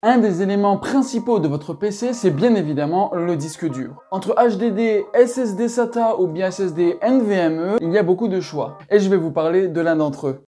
Un des éléments principaux de votre PC, c'est bien évidemment le disque dur. Entre HDD, SSD SATA ou bien SSD NVMe, il y a beaucoup de choix. Et je vais vous parler de l'un d'entre eux.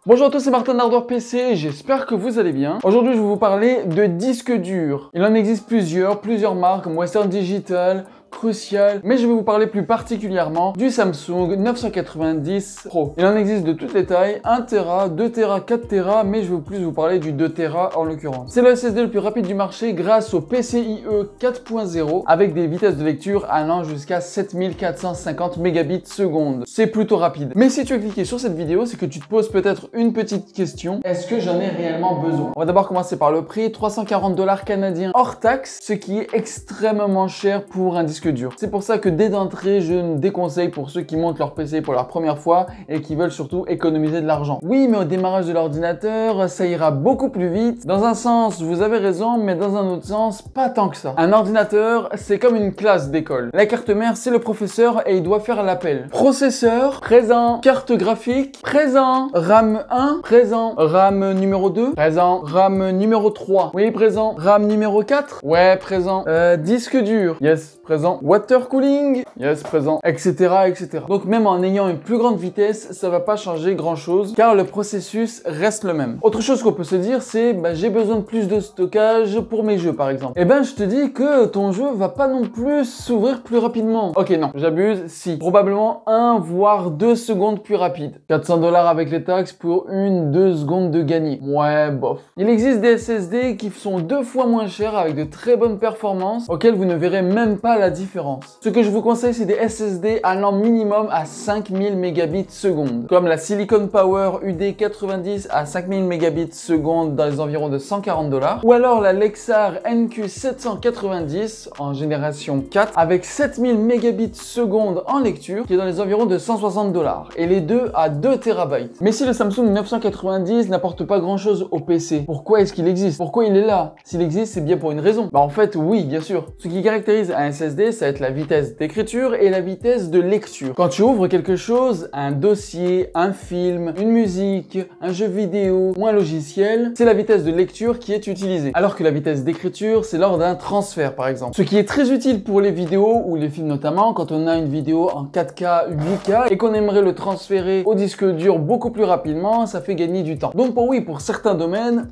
Bonjour à tous, c'est Martin d'Hardware PC, j'espère que vous allez bien. Aujourd'hui, je vais vous parler de disques durs. Il en existe plusieurs marques comme Western Digital, Crucial, mais je vais vous parler plus particulièrement du Samsung 990 Pro. Il en existe de toutes les tailles, 1 Tera, 2 Tera, 4 Tera, mais je vais plus vous parler du 2 Tera en l'occurrence. C'est le SSD le plus rapide du marché grâce au PCIe 4.0 avec des vitesses de lecture allant jusqu'à 7450 mégabits seconde. C'est plutôt rapide. Mais si tu as cliqué sur cette vidéo, c'est que tu te poses peut-être une petite question. Est-ce que j'en ai réellement besoin? On va d'abord commencer par le prix, 340 $ canadiens hors taxe, ce qui est extrêmement cher pour un disque dur. C'est pour ça que dès d'entrée, je ne déconseille pour ceux qui montent leur PC pour la première fois et qui veulent surtout économiser de l'argent. Oui, mais au démarrage de l'ordinateur, ça ira beaucoup plus vite. Dans un sens, vous avez raison, mais dans un autre sens, pas tant que ça. Un ordinateur, c'est comme une classe d'école. La carte mère, c'est le professeur et il doit faire l'appel. Processeur, présent. Carte graphique, présent. RAM 1, présent. RAM numéro 2, présent. RAM numéro 3, oui, présent. RAM numéro 4, ouais, présent. Disque dur, yes, présent. Water cooling, yes, présent, etc., etc. Donc même en ayant une plus grande vitesse, ça va pas changer grand chose car le processus reste le même. Autre chose qu'on peut se dire, c'est j'ai besoin de plus de stockage pour mes jeux par exemple. Et je te dis que ton jeu va pas non plus s'ouvrir plus rapidement. Ok, non, j'abuse, si. Probablement 1 voire 2 secondes plus rapide. 400 $ avec les taxes pour 1-2 secondes de gagner. Ouais, bof. Il existe des SSD qui sont 2 fois moins chers avec de très bonnes performances auxquelles vous ne verrez même pas la différence. Ce que je vous conseille, c'est des SSD allant minimum à 5000 mégabits seconde, comme la Silicon Power UD90 à 5000 mégabits seconde dans les environs de 140 $, ou alors la Lexar NQ790 en génération 4 avec 7000 mégabits seconde en lecture qui est dans les environs de 160 $, et les deux à 2 TB. Mais si le Samsung 990 n'apporte pas grand chose au PC, pourquoi est-ce qu'il existe? Pourquoi il est là? S'il existe, c'est bien pour une raison. En fait, oui, bien sûr. Ce qui caractérise un SSD, ça va être la vitesse d'écriture et la vitesse de lecture. Quand tu ouvres quelque chose, un dossier, un film, une musique, un jeu vidéo ou un logiciel, c'est la vitesse de lecture qui est utilisée. Alors que la vitesse d'écriture, c'est lors d'un transfert par exemple. Ce qui est très utile pour les vidéos ou les films notamment, quand on a une vidéo en 4K, 8K et qu'on aimerait le transférer au disque dur beaucoup plus rapidement, ça fait gagner du temps. Donc pour certains domaines,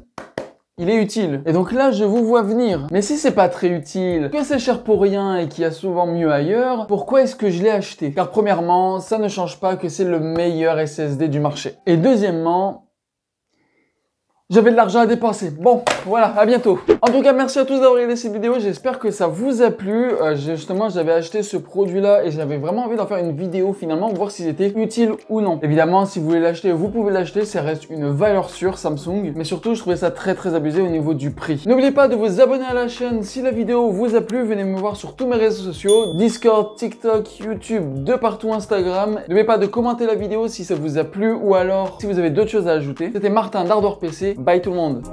il est utile. Et donc là, je vous vois venir. Mais si c'est pas très utile, que c'est cher pour rien et qu'il y a souvent mieux ailleurs, pourquoi est-ce que je l'ai acheté? Car premièrement, ça ne change pas que c'est le meilleur SSD du marché. Et deuxièmement, j'avais de l'argent à dépenser. Bon, voilà, à bientôt. En tout cas, merci à tous d'avoir regardé cette vidéo. J'espère que ça vous a plu. Justement, j'avais acheté ce produit-là et j'avais vraiment envie d'en faire une vidéo finalement, voir si c'était utile ou non. Évidemment, si vous voulez l'acheter, vous pouvez l'acheter. Ça reste une valeur sûre, Samsung. Mais surtout, je trouvais ça très abusé au niveau du prix. N'oubliez pas de vous abonner à la chaîne si la vidéo vous a plu. Venez me voir sur tous mes réseaux sociaux. Discord, TikTok, YouTube, de partout, Instagram. N'oubliez pas de commenter la vidéo si ça vous a plu ou alors si vous avez d'autres choses à ajouter. C'était Martin d'Hardware PC. Bye tout le monde.